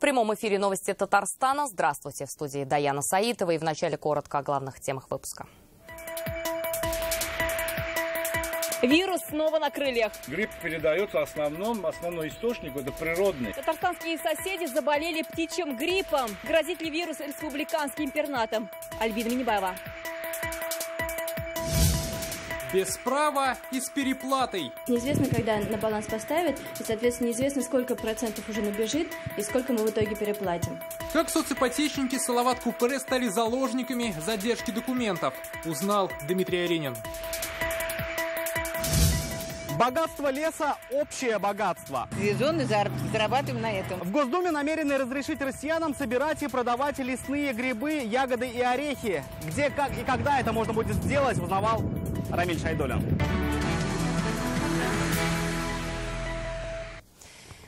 прямом эфире новости Татарстана. Здравствуйте, в студии Даяна Саитова. И вначале коротко о главных темах выпуска. Вирус снова на крыльях. Грипп передается основной источник – это природный. Татарстанские соседи заболели птичьим гриппом. Грозит ли вирус республиканским пернатым? Альбина Минибаева. Без права и с переплатой. Неизвестно, когда на баланс поставят, и, соответственно, неизвестно, сколько процентов уже набежит и сколько мы в итоге переплатим. Как соципотечники Салават Купре стали заложниками задержки документов, узнал Дмитрий Аренин. Богатство леса – общее богатство. Сезонный заработок, зарабатываем на этом. В Госдуме намерены разрешить россиянам собирать и продавать лесные грибы, ягоды и орехи. Где, как и когда это можно будет сделать, узнавал Рамиль Шайдулин.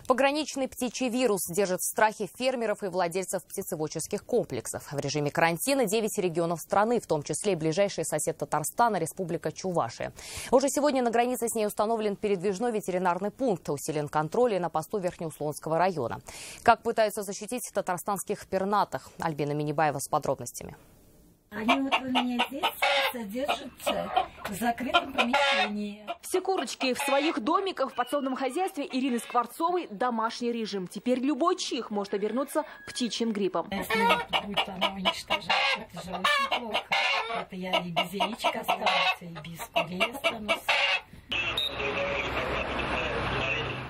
Пограничный птичий вирус держит в страхе фермеров и владельцев птицеводческих комплексов. В режиме карантина 9 регионов страны, в том числе и ближайший сосед Татарстана, Республика Чувашия. Уже сегодня на границе с ней установлен передвижной ветеринарный пункт, усилен контроль и на посту Верхнеуслонского района. Как пытаются защитить татарстанских пернатых? Альбина Минибаева с подробностями. Они вот у меня здесь содержатся в закрытом помещении. Все курочки в своих домиках в подсобном хозяйстве Ирины Скворцовой домашний режим. Теперь любой чих может обернуться птичьим гриппом. Если будет оно уничтожать, это же очень плохо. Это я и без яичек останусь, и без курей останусь.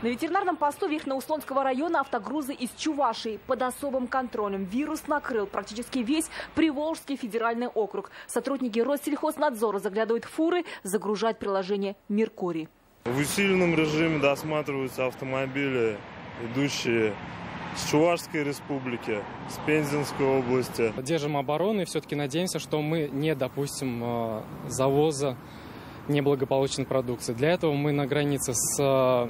На ветеринарном посту Верхнеуслонского района автогрузы из Чувашии под особым контролем. Вирус накрыл практически весь Приволжский федеральный округ. Сотрудники Россельхознадзора заглядывают в фуры, загружают приложение «Меркурий». В усиленном режиме досматриваются автомобили, идущие с Чувашской республики, с Пензенской области. Держим оборону и все-таки надеемся, что мы не допустим завоза неблагополучной продукции. Для этого мы на границе с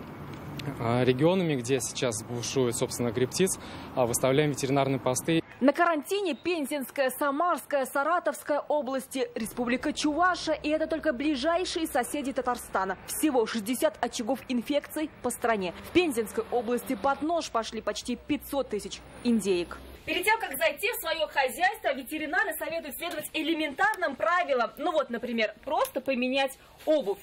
регионами, где сейчас бушует, собственно, грипп птиц, выставляем ветеринарные посты. На карантине Пензенская, Самарская, Саратовская области, Республика Чувашия, и это только ближайшие соседи Татарстана. Всего 60 очагов инфекций по стране. В Пензенской области под нож пошли почти 500 тысяч индеек. Перед тем, как зайти в свое хозяйство, ветеринары советуют следовать элементарным правилам. Ну вот, например, просто поменять обувь.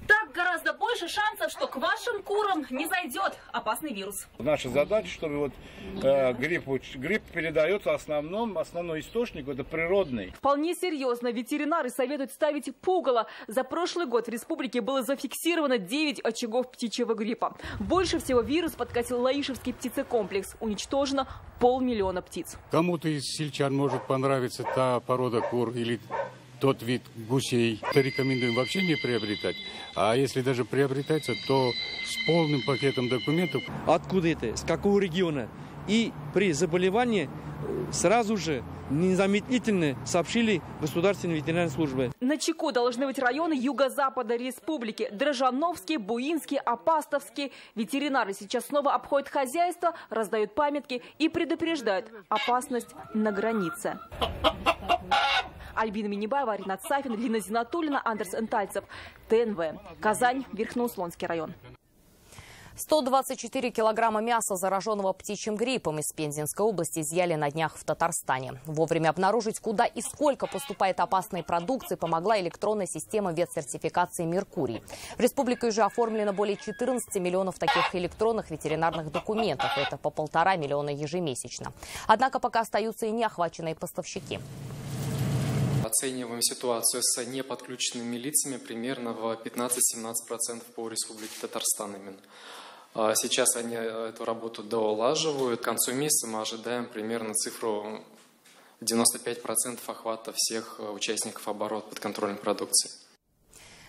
Так гораздо больше шансов, что к вашим курам не зайдет опасный вирус. Наша задача, чтобы грипп передается основной источник – это природный. Вполне серьезно. Ветеринары советуют ставить пугало. За прошлый год в республике было зафиксировано 9 очагов птичьего гриппа. Больше всего вирус подкатил Лаишевский птицекомплекс. Уничтожено 500 000 птиц. Кому-то из сельчан может понравиться та порода кур или тот вид гусей. Это рекомендуем вообще не приобретать. А если даже приобретается, то с полным пакетом документов. Откуда это, с какого региона. И при заболевании сразу же незамедлительно сообщили государственной ветеринарной службе. На чеку должны быть районы юго-запада республики. Дрожжановский, Буинский, Апастовский. Ветеринары сейчас снова обходят хозяйство, раздают памятки и предупреждают опасность на границе. Альбина Минибаева, Ринат Сафин, Лина Зинатуллина, Андрес Энтальцев. ТНВ. Казань, Верхнеуслонский район. 124 килограмма мяса, зараженного птичьим гриппом, из Пензенской области изъяли на днях в Татарстане. Вовремя обнаружить, куда и сколько поступает опасной продукции, помогла электронная система ветсертификации «Меркурий». В республике уже оформлено более 14 миллионов таких электронных ветеринарных документов. Это по 1,5 миллиона ежемесячно. Однако пока остаются и неохваченные поставщики. Оцениваем ситуацию с неподключенными лицами примерно в 15-17% по республике Татарстан именно. Сейчас они эту работу долаживают. К концу месяца мы ожидаем примерно цифру 95% охвата всех участников оборота подконтрольной продукции.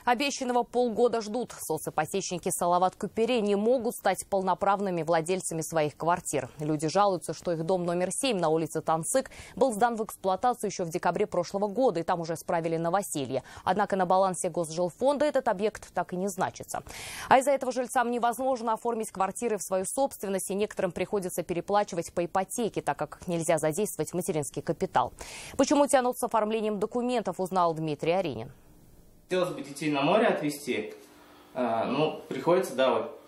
Обещанного полгода ждут. Соципотечники Салават Купре не могут стать полноправными владельцами своих квартир. Люди жалуются, что их дом номер 7 на улице Тансык был сдан в эксплуатацию еще в декабре прошлого года, и там уже справили новоселье. Однако на балансе Госжилфонда этот объект так и не значится. А из-за этого жильцам невозможно оформить квартиры в свою собственность, и некоторым приходится переплачивать по ипотеке, так как нельзя задействовать материнский капитал. Почему тянут с оформлением документов, узнал Дмитрий Аренин. Хотелось бы детей на море отвезти, приходится,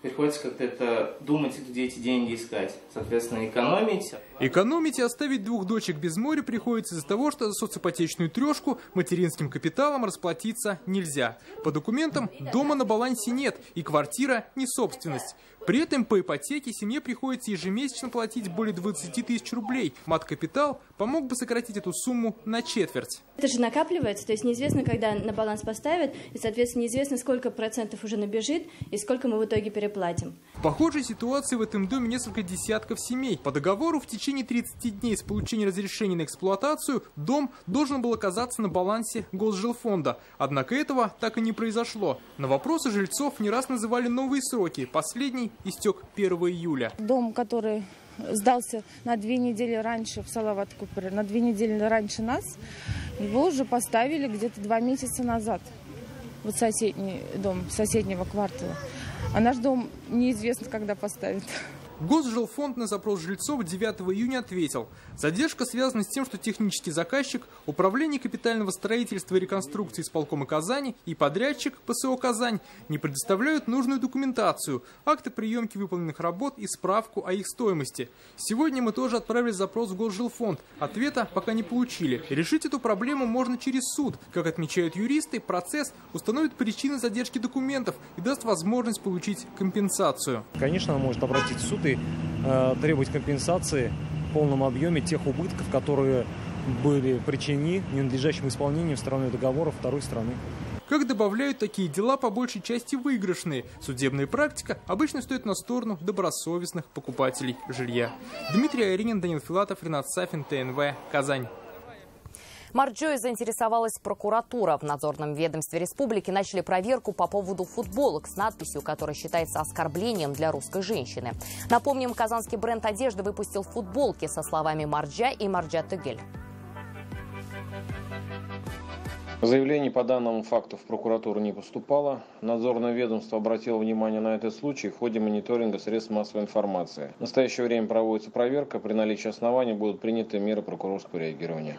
приходится как-то это думать, где эти деньги искать. Соответственно, экономить. Экономить и оставить двух дочек без моря приходится из-за того, что за соципотечную трешку материнским капиталом расплатиться нельзя. По документам дома на балансе нет и квартира не собственность. При этом по ипотеке семье приходится ежемесячно платить более 20 тысяч рублей. Мат-капитал помог бы сократить эту сумму на четверть. Это же накапливается, то есть неизвестно, когда на баланс поставят, и, соответственно, неизвестно, сколько процентов уже набежит и сколько мы в итоге переплатим. В похожей ситуации в этом доме несколько десятков семей. По договору в течение 30 дней с получения разрешения на эксплуатацию дом должен был оказаться на балансе Госжилфонда. Однако этого так и не произошло. На вопросы жильцов не раз называли новые сроки. Последний истек 1 июля. Дом, который сдался на 2 недели раньше в Салават-Купере, на 2 недели раньше нас, его уже поставили где-то 2 месяца назад. Вот соседний дом, соседнего квартала. А наш дом неизвестно, когда поставят. Госжилфонд на запрос жильцов 9 июня ответил. Задержка связана с тем, что технический заказчик, Управление капитального строительства и реконструкции исполкома Казани и подрядчик ПСО «Казань» не предоставляют нужную документацию, акты приемки выполненных работ и справку о их стоимости. Сегодня мы тоже отправили запрос в Госжилфонд. Ответа пока не получили. Решить эту проблему можно через суд. Как отмечают юристы, процесс установит причины задержки документов и даст возможность получить компенсацию. Конечно, он может обратиться в суд и требовать компенсации в полном объеме тех убытков, которые были причинены ненадлежащим исполнением стороной договора второй страны. Как добавляют, такие дела по большей части выигрышные. Судебная практика обычно стоит на сторону добросовестных покупателей жилья. Дмитрий Аринин, Данил Филатов, Ренат Сафин, ТНВ, Казань. Марджой заинтересовалась прокуратура. В надзорном ведомстве республики начали проверку по поводу футболок с надписью, которая считается оскорблением для русской женщины. Напомним, казанский бренд одежды выпустил футболки со словами «Марджа» и «Марджа Тегель». Заявлений по данному факту в прокуратуру не поступало. Надзорное ведомство обратило внимание на этот случай в ходе мониторинга средств массовой информации. В настоящее время проводится проверка. При наличии оснований будут приняты меры прокурорского реагирования.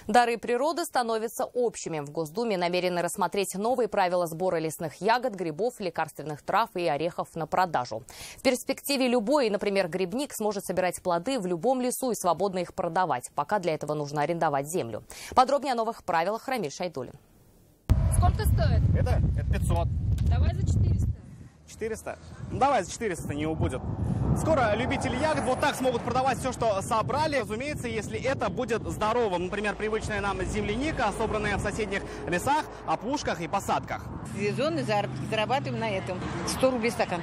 Дары природы становятся общими. В Госдуме намерены рассмотреть новые правила сбора лесных ягод, грибов, лекарственных трав и орехов на продажу. В перспективе любой, например, грибник, сможет собирать плоды в любом лесу и свободно их продавать. Пока для этого нужно арендовать землю. Подробнее о новых правилах Рамиль Шайдулин. Сколько стоит? Это 500. Давай за 400. 400? Ну, давай за 400, не убудет. Скоро любители ягод вот так смогут продавать все, что собрали. Разумеется, если это будет здоровым. Например, привычная нам земляника, собранная в соседних лесах, опушках и посадках. Сезонный заработок, зарабатываем на этом. 100 рублей стакан.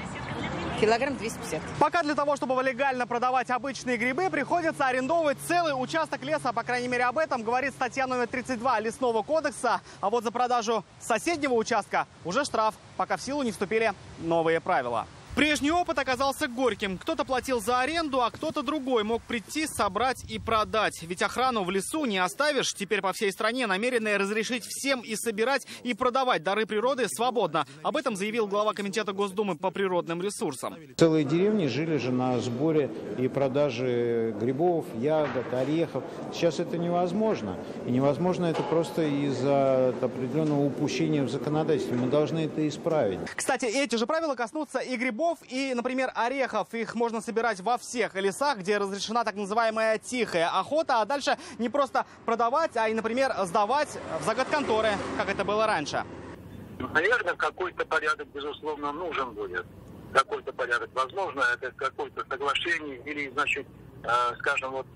Килограмм 250. Пока для того, чтобы легально продавать обычные грибы, приходится арендовывать целый участок леса. По крайней мере, об этом говорит статья номер 32 Лесного кодекса. А вот за продажу соседнего участка уже штраф, пока в силу не вступили новые правила. Прежний опыт оказался горьким. Кто-то платил за аренду, а кто-то другой мог прийти, собрать и продать. Ведь охрану в лесу не оставишь. Теперь по всей стране намерены разрешить всем и собирать, и продавать дары природы свободно. Об этом заявил глава комитета Госдумы по природным ресурсам. Целые деревни жили же на сборе и продаже грибов, ягод, орехов. Сейчас это невозможно. И невозможно это просто из-за определенного упущения в законодательстве. Мы должны это исправить. Кстати, эти же правила коснутся и грибов, и, например, орехов. Их можно собирать во всех лесах, где разрешена так называемая тихая охота. А дальше не просто продавать, а и, например, сдавать в заготконторы, как это было раньше. Наверное, какой-то порядок, безусловно, нужен будет. Какой-то порядок. Возможно, это какое-то соглашение или, значит, скажем, вот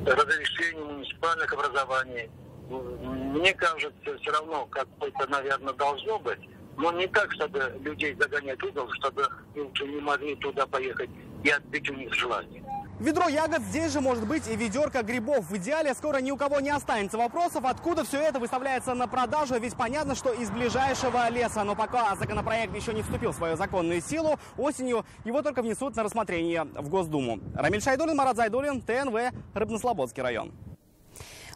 разрешение муниципальных образований. Мне кажется, все равно какое-то, наверное, должно быть. Но не так, чтобы людей загонять в угол, чтобы лучше не могли туда поехать и отбить у них желание. Ведро ягод здесь же может быть и ведерко грибов. В идеале скоро ни у кого не останется вопросов, откуда все это выставляется на продажу. Ведь понятно, что из ближайшего леса. Но пока законопроект еще не вступил в свою законную силу, осенью его только внесут на рассмотрение в Госдуму. Рамиль Шайдулин, Марат Зайдулин, ТНВ, Рыбнослободский район.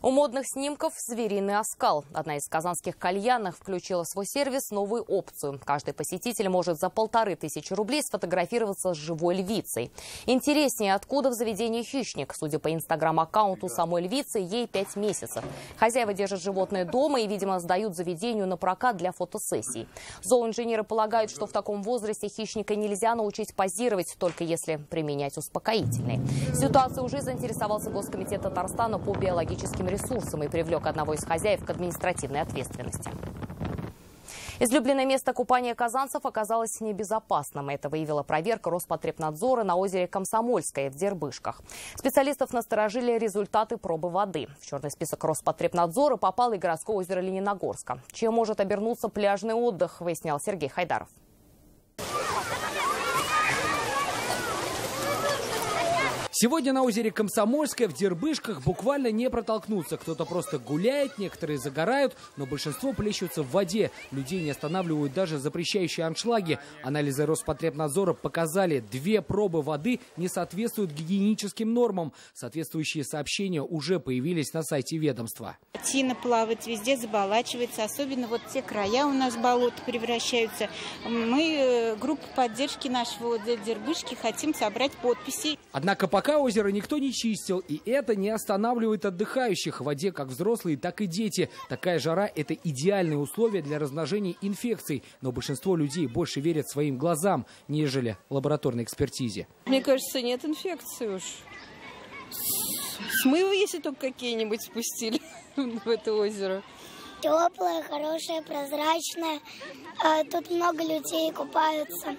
У модных снимков звериный оскал. Одна из казанских кальянных включила в свой сервис новую опцию. Каждый посетитель может за 1500 рублей сфотографироваться с живой львицей. Интереснее, откуда в заведении хищник. Судя по инстаграм-аккаунту самой львицы, ей 5 месяцев. Хозяева держат животное дома и, видимо, сдают заведению на прокат для фотосессий. Зооинженеры полагают, что в таком возрасте хищника нельзя научить позировать, только если применять успокоительные. Ситуация уже заинтересовался Госкомитет Татарстана по биологическим ресурсам и привлек одного из хозяев к административной ответственности. Излюбленное место купания казанцев оказалось небезопасным. Это выявила проверка Роспотребнадзора на озере Комсомольское в Дербышках. Специалистов насторожили результаты пробы воды. В черный список Роспотребнадзора попало и городское озеро Лениногорска. Чем может обернуться пляжный отдых, выяснял Сергей Хайдаров. Сегодня на озере Комсомольское в Дербышках буквально не протолкнуться. Кто-то просто гуляет, некоторые загорают, но большинство плещутся в воде. Людей не останавливают даже запрещающие аншлаги. Анализы Роспотребнадзора показали, 2 пробы воды не соответствуют гигиеническим нормам. Соответствующие сообщения уже появились на сайте ведомства. Тина плавает, везде заболачивается, особенно вот те края у нас болота превращаются. Мы, группа поддержки нашего Дербышки, хотим собрать подписи. Однако пока озеро никто не чистил, и это не останавливает отдыхающих. В воде как взрослые, так и дети. Такая жара – это идеальные условия для размножения инфекций. Но большинство людей больше верят своим глазам, нежели лабораторной экспертизе. Мне кажется, нет инфекции уж. Смывы, если только какие-нибудь спустили в это озеро. Теплое, хорошее, прозрачное. Тут много людей купаются.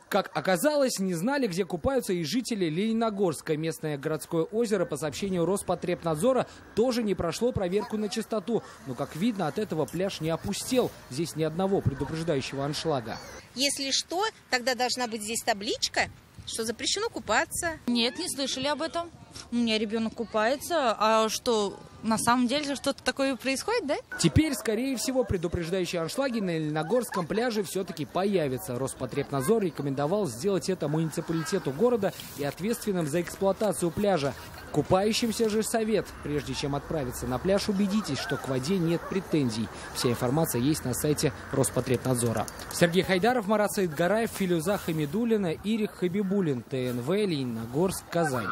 Как оказалось, не знали, где купаются и жители Лениногорска. Местное городское озеро, по сообщению Роспотребнадзора, тоже не прошло проверку на чистоту. Но, как видно, от этого пляж не опустел. Здесь ни одного предупреждающего аншлага. Если что, тогда должна быть здесь табличка, что запрещено купаться. Нет, не слышали об этом. У меня ребенок купается. А что, на самом деле что-то такое происходит, да? Теперь, скорее всего, предупреждающие аншлаги на Лениногорском пляже все-таки появятся. Роспотребнадзор рекомендовал сделать это муниципалитету города и ответственным за эксплуатацию пляжа. Купающимся же совет: прежде чем отправиться на пляж, убедитесь, что к воде нет претензий. Вся информация есть на сайте Роспотребнадзора. Сергей Хайдаров, Марат Саидгараев, Филюза Хамидуллина, Ирик Хабибуллин, ТНВ, Лениногорск, Казань.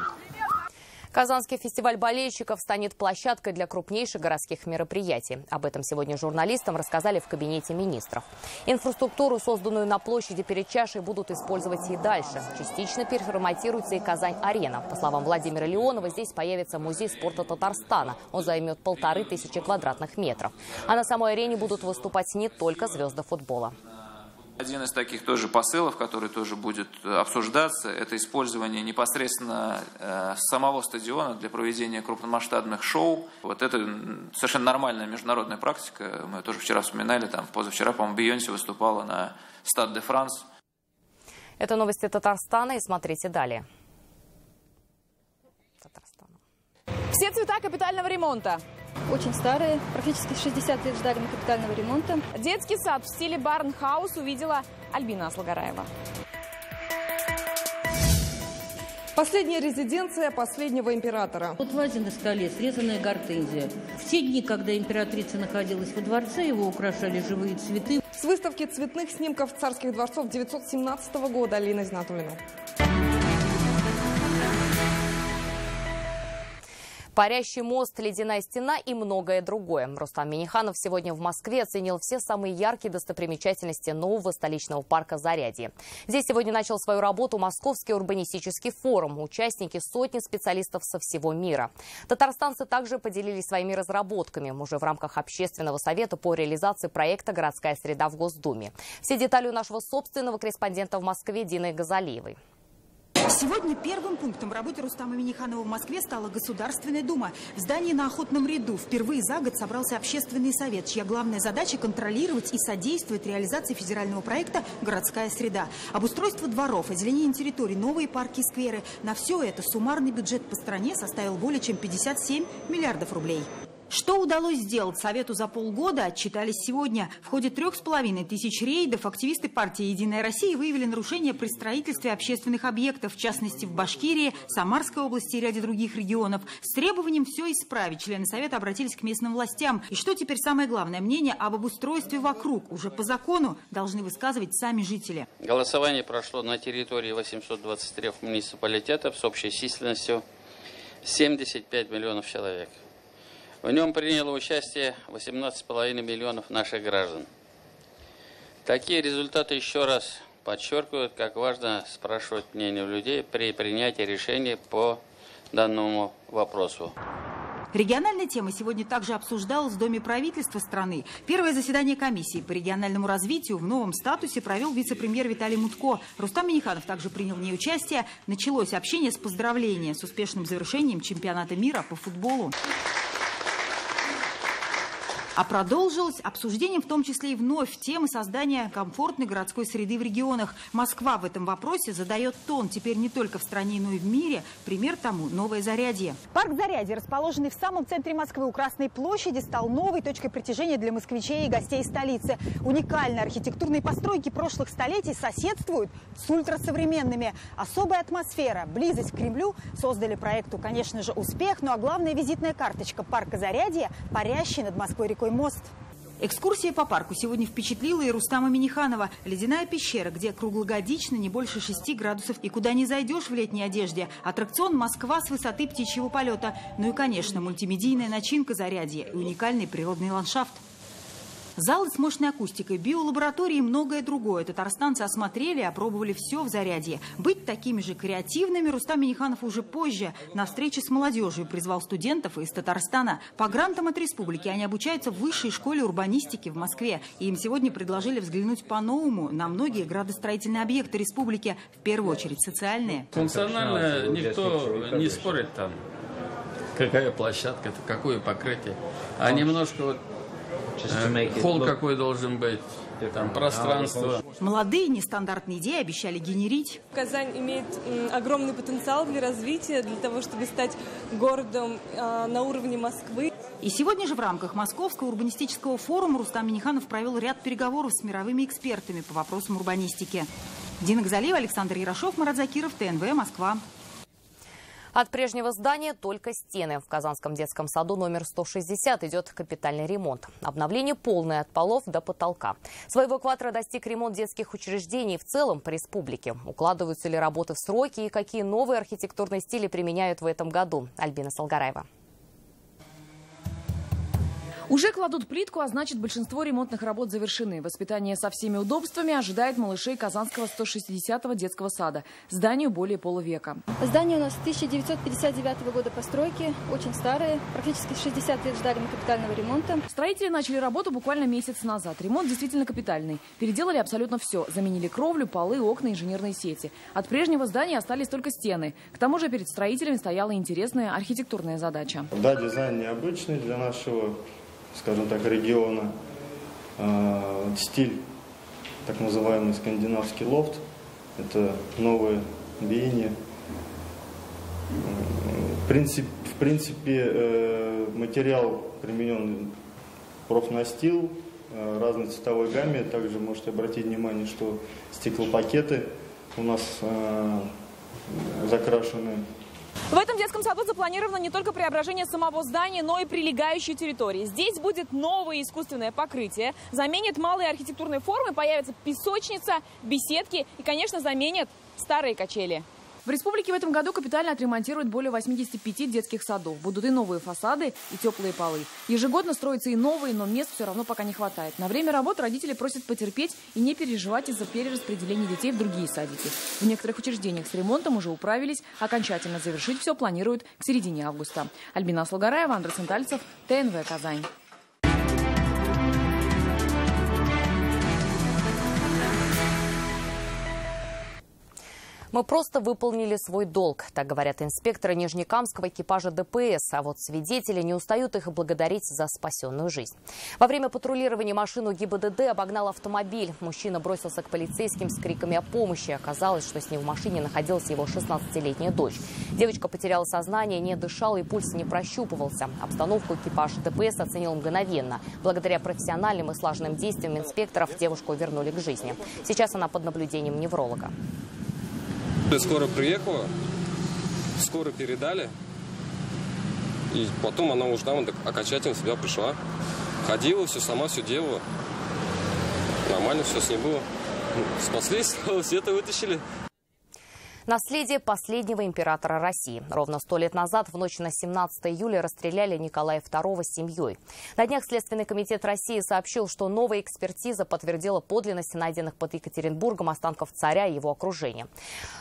Казанский фестиваль болельщиков станет площадкой для крупнейших городских мероприятий. Об этом сегодня журналистам рассказали в кабинете министров. Инфраструктуру, созданную на площади перед чашей, будут использовать и дальше. Частично переформатируется и Казань-арена. По словам Владимира Леонова, здесь появится музей спорта Татарстана. Он займет 1500 квадратных метров. А на самой арене будут выступать не только звезды футбола. Один из таких тоже посылов, который тоже будет обсуждаться, это использование непосредственно самого стадиона для проведения крупномасштабных шоу. Вот это совершенно нормальная международная практика. Мы тоже вчера вспоминали, там позавчера, по-моему, Бейонсе выступала на Стад де Франс. Это новости Татарстана, и смотрите далее. Все цвета капитального ремонта. Очень старые, практически 60 лет ждали мы капитального ремонта. Детский сад в стиле Барнхаус увидела Альбина Аслагараева. Последняя резиденция последнего императора. Вот вазе на столе срезанная гортензия. В те дни, когда императрица находилась во дворце, его украшали живые цветы. С выставки цветных снимков царских дворцов 917 года Алина Знатулина. Парящий мост, ледяная стена и многое другое. Рустам Минниханов сегодня в Москве оценил все самые яркие достопримечательности нового столичного парка «Зарядье». Здесь сегодня начал свою работу Московский урбанистический форум. Участники — сотни специалистов со всего мира. Татарстанцы также поделились своими разработками уже в рамках общественного совета по реализации проекта «Городская среда» в Госдуме. Все детали у нашего собственного корреспондента в Москве Дины Газалиевой. Сегодня первым пунктом в работе Рустама Минниханова в Москве стала Государственная Дума. В здании на Охотном ряду впервые за год собрался общественный совет, чья главная задача – контролировать и содействовать реализации федерального проекта «Городская среда». Обустройство дворов, озеленение территорий, новые парки и скверы. На все это суммарный бюджет по стране составил более чем 57 миллиардов рублей. Что удалось сделать Совету за полгода, отчитались сегодня. В ходе 3500 рейдов активисты партии «Единая Россия» выявили нарушения при строительстве общественных объектов, в частности в Башкирии, Самарской области и ряде других регионов. С требованием все исправить члены Совета обратились к местным властям. И что теперь самое главное? Мнение об обустройстве вокруг уже по закону должны высказывать сами жители. Голосование прошло на территории 823 муниципалитетов с общей численностью 75 миллионов человек. В нем приняло участие 18,5 миллионов наших граждан. Такие результаты еще раз подчеркивают, как важно спрашивать мнение людей при принятии решений по данному вопросу. Региональная тема сегодня также обсуждалась в Доме правительства страны. Первое заседание комиссии по региональному развитию в новом статусе провел вице-премьер Виталий Мутко. Рустам Минниханов также принял в ней участие. Началось общение с поздравлением с успешным завершением чемпионата мира по футболу. А продолжилось обсуждением в том числе и вновь темы создания комфортной городской среды в регионах. Москва в этом вопросе задает тон теперь не только в стране, но и в мире. Пример тому Новое Зарядье. Парк Зарядье, расположенный в самом центре Москвы у Красной площади, стал новой точкой притяжения для москвичей и гостей столицы. Уникальные архитектурные постройки прошлых столетий соседствуют с ультрасовременными. Особая атмосфера, близость к Кремлю создали проекту, конечно же, успех. Ну а главная визитная карточка парка Зарядье, парящий над Москвой рекой мост. Экскурсия по парку сегодня впечатлила и Рустама Минниханова. Ледяная пещера, где круглогодично не больше 6 градусов и куда не зайдешь в летней одежде. Аттракцион «Москва» с высоты птичьего полета. Ну и, конечно, мультимедийная начинка Зарядье и уникальный природный ландшафт. Залы с мощной акустикой, биолаборатории и многое другое. Татарстанцы осмотрели и опробовали все в Зарядье. Быть такими же креативными Рустам Минниханов уже позже. На встрече с молодежью призвал студентов из Татарстана. По грантам от республики они обучаются в высшей школе урбанистики в Москве. И им сегодня предложили взглянуть по-новому на многие градостроительные объекты республики. В первую очередь социальные. Функционально никто не спорит там, какая площадка, какое покрытие. А немножко вот холл какой должен быть, там пространство. Молодые нестандартные идеи обещали генерить. Казань имеет огромный потенциал для развития, для того, чтобы стать городом на уровне Москвы. И сегодня же в рамках Московского урбанистического форума Рустам Минниханов провел ряд переговоров с мировыми экспертами по вопросам урбанистики. Дина Газалиева, Александр Ярошов, Марат Закиров, ТНВ, Москва. От прежнего здания только стены. В Казанском детском саду номер 160 идет капитальный ремонт. Обновление полное от полов до потолка. Своего экватора достиг ремонт детских учреждений в целом по республике. Укладываются ли работы в сроки и какие новые архитектурные стили применяют в этом году? Альбина Салгараева. Уже кладут плитку, а значит, большинство ремонтных работ завершены. Воспитание со всеми удобствами ожидает малышей Казанского 160-го детского сада. Зданию более полувека. Здание у нас 1959 года постройки, очень старое. Практически 60 лет ждали мы капитального ремонта. Строители начали работу буквально месяц назад. Ремонт действительно капитальный. Переделали абсолютно все. Заменили кровлю, полы, окна, инженерные сети. От прежнего здания остались только стены. К тому же перед строителями стояла интересная архитектурная задача. Да, дизайн необычный для нашего, скажем так, региона. Стиль, так называемый скандинавский лофт, это новое веяние. В принципе, материал применен профнастил разной цветовой гамме. Также можете обратить внимание, что стеклопакеты у нас закрашены. В этом детском саду запланировано не только преображение самого здания, но и прилегающей территории. Здесь будет новое искусственное покрытие, заменит малые архитектурные формы, появится песочница, беседки и, конечно, заменят старые качели. В республике в этом году капитально отремонтируют более 85 детских садов. Будут и новые фасады, и теплые полы. Ежегодно строятся и новые, но мест все равно пока не хватает. На время работ родители просят потерпеть и не переживать из-за перераспределения детей в другие садики. В некоторых учреждениях с ремонтом уже управились. Окончательно завершить все планируют к середине августа. Альбина Салгараева, Андрей Сентальцев, ТНВ Казань. Мы просто выполнили свой долг, так говорят инспекторы нижнекамского экипажа ДПС. А вот свидетели не устают их благодарить за спасенную жизнь. Во время патрулирования машину ГИБДД обогнал автомобиль. Мужчина бросился к полицейским с криками о помощи. Оказалось, что с ним в машине находилась его 16-летняя дочь. Девочка потеряла сознание, не дышала и пульс не прощупывался. Обстановку экипаж ДПС оценил мгновенно. Благодаря профессиональным и слаженным действиям инспекторов девушку вернули к жизни. Сейчас она под наблюдением невролога. Скоро приехала, скоро передали, и потом она уже там окончательно в себя пришла. Ходила, все сама, все делала. Нормально все с ней было. Спасли, все это вытащили. Наследие последнего императора России. Ровно 100 лет назад, в ночь на 17 июля, расстреляли Николая II с семьей. На днях Следственный комитет России сообщил, что новая экспертиза подтвердила подлинность найденных под Екатеринбургом останков царя и его окружения.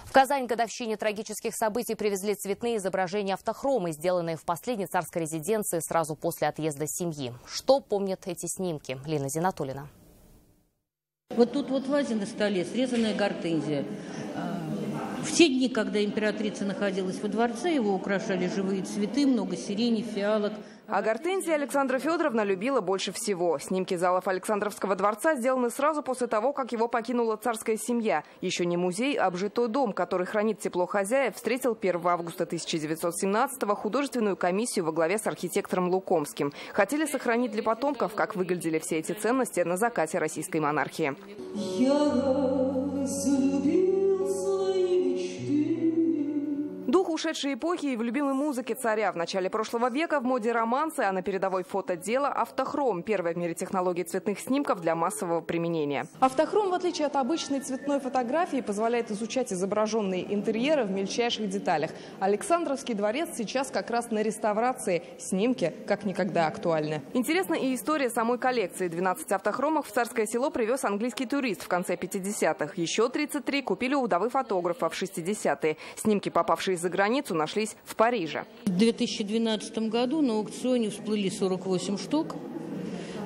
В Казань к годовщине трагических событий привезли цветные изображения автохромы, сделанные в последней царской резиденции сразу после отъезда семьи. Что помнят эти снимки? Лина Зинатуллина. Вот тут вот в вазе на столе срезанная гортензия. В те дни, когда императрица находилась во дворце, его украшали живые цветы, много сирени, фиалок. А гортензии Александра Федоровна любила больше всего. Снимки залов Александровского дворца сделаны сразу после того, как его покинула царская семья. Еще не музей, а обжитой дом, который хранит тепло хозяев, встретил 1 августа 1917-го художественную комиссию во главе с архитектором Лукомским. Хотели сохранить для потомков, как выглядели все эти ценности на закате российской монархии. Дух ушедшей эпохи и в любимой музыке царя. В начале прошлого века в моде романсы, а на передовой фотодела автохром. Первая в мире технология цветных снимков для массового применения. Автохром, в отличие от обычной цветной фотографии, позволяет изучать изображенные интерьеры в мельчайших деталях. Александровский дворец сейчас как раз на реставрации. Снимки как никогда актуальны. Интересна и история самой коллекции. 12 автохромов в Царское Село привез английский турист в конце 50-х. Еще 33 купили у вдовы фотографа в 60-е. Снимки, попавшие за границу, нашлись в Париже. В 2012 году на аукционе всплыли 48 штук,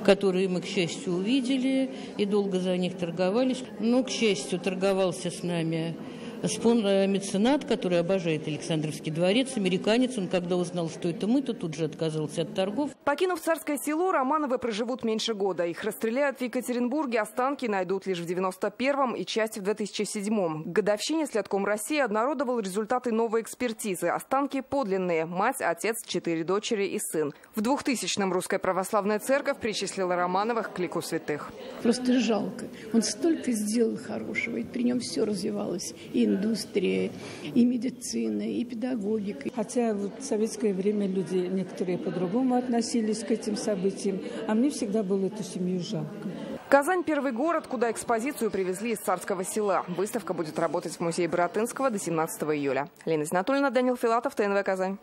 которые мы, к счастью, увидели и долго за них торговались. Но, к счастью, торговался с нами меценат, который обожает Александровский дворец, американец. Он, когда узнал, что это мы, то тут же отказался от торгов. Покинув Царское Село, Романовы проживут меньше года. Их расстреляют в Екатеринбурге, останки найдут лишь в 91-м и часть в 2007-м. К годовщине Следком России обнародовал результаты новой экспертизы. Останки подлинные. Мать, отец, 4 дочери и сын. В 2000-м Русская Православная Церковь причислила Романовых к лику святых. Просто жалко. Он столько сделал хорошего, и при нем все развивалось. И индустрия, и медицина, и педагогика. Хотя вот в советское время люди некоторые по-другому относились к этим событиям, а мне всегда было эту семью жалко. Казань – первый город, куда экспозицию привезли из Царского Села. Выставка будет работать в музее Баратынского до 17 июля. Лена Зинатуллина, Данил Филатов, ТНВ Казань.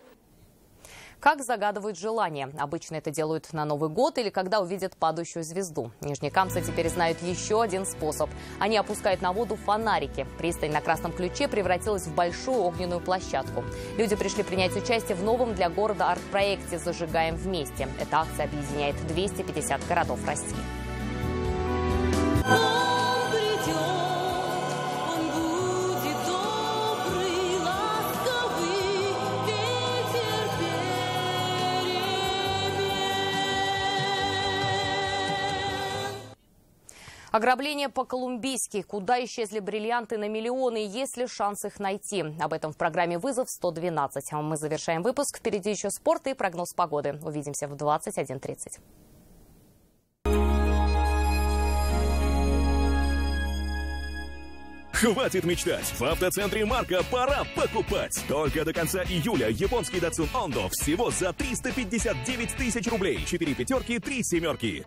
Как загадывают желания? Обычно это делают на Новый год или когда увидят падающую звезду. Нижнекамцы теперь знают еще один способ. Они опускают на воду фонарики. Пристань на Красном Ключе превратилась в большую огненную площадку. Люди пришли принять участие в новом для города арт-проекте «Зажигаем вместе». Эта акция объединяет 250 городов России. Ограбление по-колумбийски. Куда исчезли бриллианты на миллионы? Есть ли шанс их найти? Об этом в программе «Вызов 112». Мы завершаем выпуск. Впереди еще спорт и прогноз погоды. Увидимся в 21:30. Хватит мечтать! В автоцентре «Марка» пора покупать! Только до конца июля японский Datsun Ondo всего за 359 тысяч рублей. 4 пятерки, 3 семерки.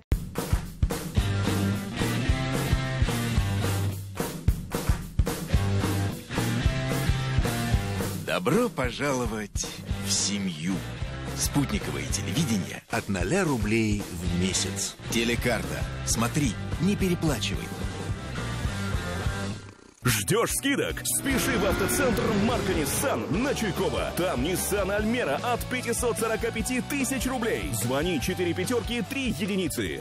Добро пожаловать в семью. Спутниковое телевидение от 0 рублей в месяц. Телекарта. Смотри, не переплачивай. Ждешь скидок? Спеши в автоцентр «Марка Ниссан» на Чуйкова. Там Nissan Альмера от 545 тысяч рублей. Звони 4 пятерки, 3 единицы.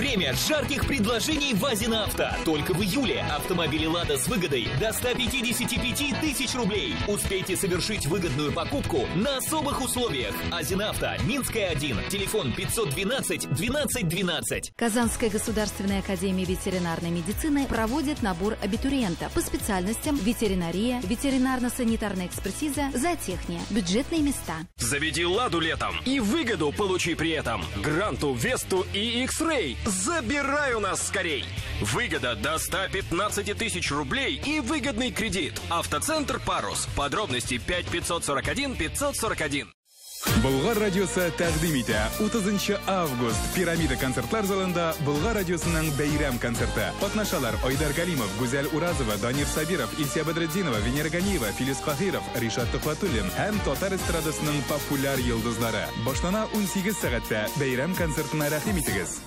Время жарких предложений в Азинавто. Только в июле автомобили «Лада» с выгодой до 155 тысяч рублей. Успейте совершить выгодную покупку на особых условиях. Азинавто, Минская 1, телефон 512 12 12. Казанская государственная академия ветеринарной медицины проводит набор абитуриента по специальностям ветеринария, ветеринарно-санитарная экспертиза, зоотехния, бюджетные места. Заведи «Ладу» летом и выгоду получи при этом. Гранту, Весту и X-Ray. Забирай у нас скорей. Выгода до 115 тысяч рублей и выгодный кредит. Автоцентр «Парус». Подробности 5 541 541. Болгар радиосы тәкъдим итә 30 август Пирамида концертлар залында Болгар радиосының бәйрәм концерты. Катнашалар Айдар Галимов, Гүзәл Уразова, Данир Сабиров, Илсия Бадретдинова, Венера Ганиева, Филис Кахиров, Ришат Тухватуллин һәм татар эстрадасының популяр йолдызлары. Башлана 18 сәгатьтә бәйрәм концертына рәхим итегез.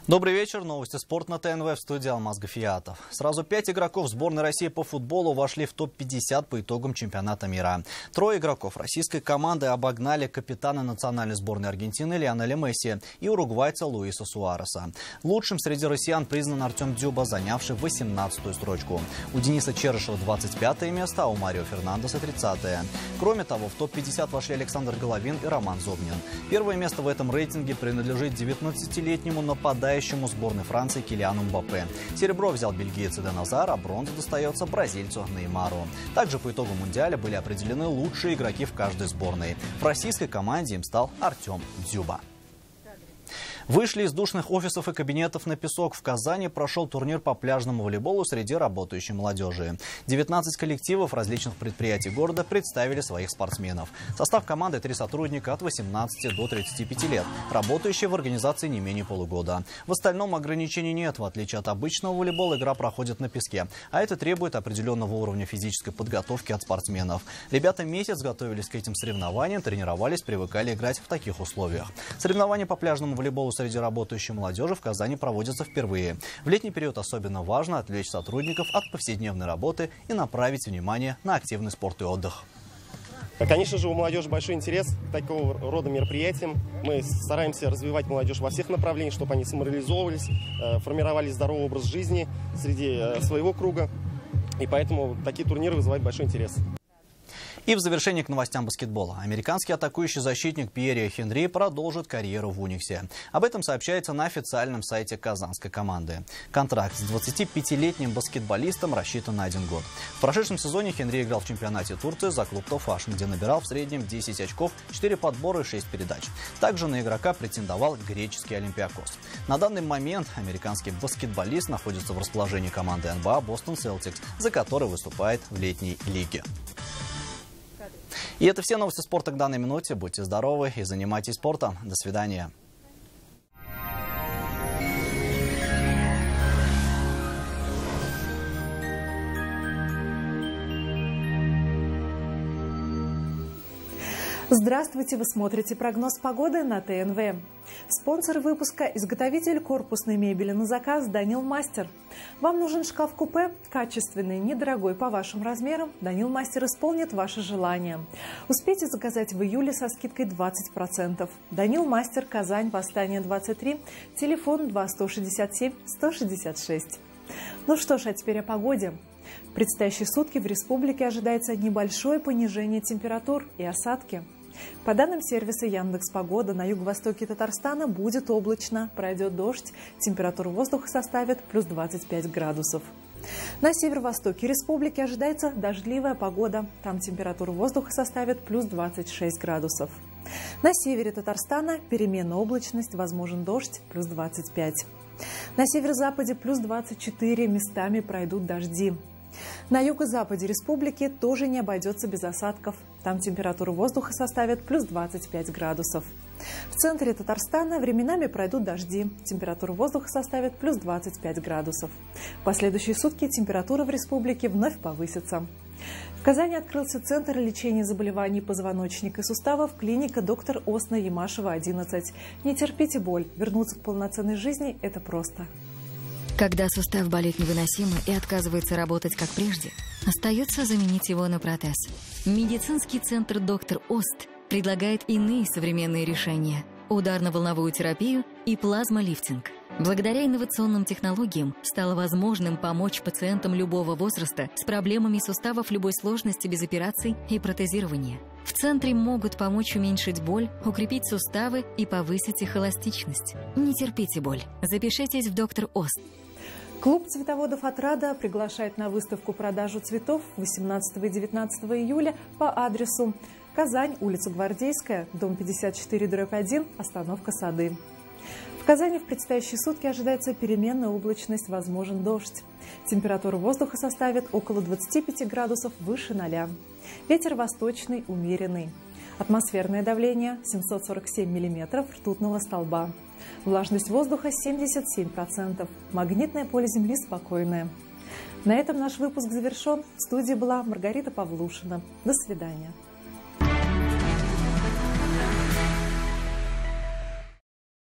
Добрый вечер. Новости спорт на ТНВ, в студии Алмаз Гафиятов. Сразу 5 игроков сборной России по футболу вошли в топ-50 по итогам чемпионата мира. 3 игроков российской команды обогнали капитана национальной сборной Аргентины Лионеля Месси и уругвайца Луиса Суареса. Лучшим среди россиян признан Артем Дзюба, занявший 18-ю строчку. У Дениса Черышева 25-е место, а у Марио Фернандеса 30-е. Кроме того, в топ-50 вошли Александр Головин и Роман Зобнин. Первое место в этом рейтинге принадлежит 19-летнему нападающему сборной Франции Килиану Мбаппе. Серебро взял бельгиец Эден Азар, а бронза достается бразильцу Неймару. Также по итогам Мундиаля были определены лучшие игроки в каждой сборной. В российской команде им стал Артем Дзюба. Вышли из душных офисов и кабинетов на песок. В Казани прошел турнир по пляжному волейболу среди работающей молодежи. 19 коллективов различных предприятий города представили своих спортсменов. Состав команды 3 сотрудника от 18 до 35 лет, работающие в организации не менее полугода. В остальном ограничений нет. В отличие от обычного волейбола, игра проходит на песке. А это требует определенного уровня физической подготовки от спортсменов. Ребята месяц готовились к этим соревнованиям, тренировались, привыкали играть в таких условиях. Соревнования по пляжному волейболу среди работающей молодежи в Казани проводятся впервые. В летний период особенно важно отвлечь сотрудников от повседневной работы и направить внимание на активный спорт и отдых. Конечно же, у молодежи большой интерес к такого рода мероприятиям. Мы стараемся развивать молодежь во всех направлениях, чтобы они самореализовывались, формировали здоровый образ жизни среди своего круга. И поэтому такие турниры вызывают большой интерес. И в завершении к новостям баскетбола. Американский атакующий защитник Пьерри Хенри продолжит карьеру в Униксе. Об этом сообщается на официальном сайте казанской команды. Контракт с 25-летним баскетболистом рассчитан на 1 год. В прошедшем сезоне Хенри играл в чемпионате Турции за клуб Тофаш, где набирал в среднем 10 очков, 4 подбора и 6 передач. Также на игрока претендовал греческий Олимпиакос. На данный момент американский баскетболист находится в расположении команды НБА Бостон Селтикс, за которой выступает в летней лиге. И это все новости спорта к данной минуте. Будьте здоровы и занимайтесь спортом. До свидания. Здравствуйте! Вы смотрите прогноз погоды на ТНВ. Спонсор выпуска – изготовитель корпусной мебели на заказ Данил Мастер. Вам нужен шкаф-купе? Качественный, недорогой, по вашим размерам? Данил Мастер исполнит ваше желание. Успейте заказать в июле со скидкой 20%. Данил Мастер, Казань, Восстание 23, телефон 2-167-166. Ну что ж, а теперь о погоде. В предстоящие сутки в республике ожидается небольшое понижение температур и осадки. По данным сервиса Яндекс.Погода, на юго-востоке Татарстана будет облачно, пройдет дождь, температура воздуха составит плюс 25 градусов. На северо-востоке республики ожидается дождливая погода, там температура воздуха составит плюс 26 градусов. На севере Татарстана переменная облачность, возможен дождь, плюс 25. На северо-западе плюс 24, местами пройдут дожди. На юго-западе республики тоже не обойдется без осадков. Там температура воздуха составит плюс 25 градусов. В центре Татарстана временами пройдут дожди. Температура воздуха составит плюс 25 градусов. В последующие сутки температура в республике вновь повысится. В Казани открылся Центр лечения заболеваний позвоночника и суставов клиника доктор Осна Ямашева, 11. Не терпите боль. Вернуться к полноценной жизни – это просто. Когда сустав болит невыносимо и отказывается работать как прежде, остается заменить его на протез. Медицинский центр «Доктор Ост» предлагает иные современные решения – ударно-волновую терапию и плазмолифтинг. Благодаря инновационным технологиям стало возможным помочь пациентам любого возраста с проблемами суставов любой сложности без операций и протезирования. В центре могут помочь уменьшить боль, укрепить суставы и повысить их эластичность. Не терпите боль. Запишитесь в «Доктор Ост». Клуб цветоводов «Отрада» приглашает на выставку-продажу цветов 18 и 19 июля по адресу Казань, улица Гвардейская, дом 54/1, остановка Сады. В Казани в предстоящие сутки ожидается переменная облачность, возможен дождь. Температура воздуха составит около 25 градусов выше 0. Ветер восточный, умеренный. Атмосферное давление 747 миллиметров ртутного столба. Влажность воздуха 77%. Магнитное поле Земли спокойное. На этом наш выпуск завершен. В студии была Маргарита Павлушина. До свидания.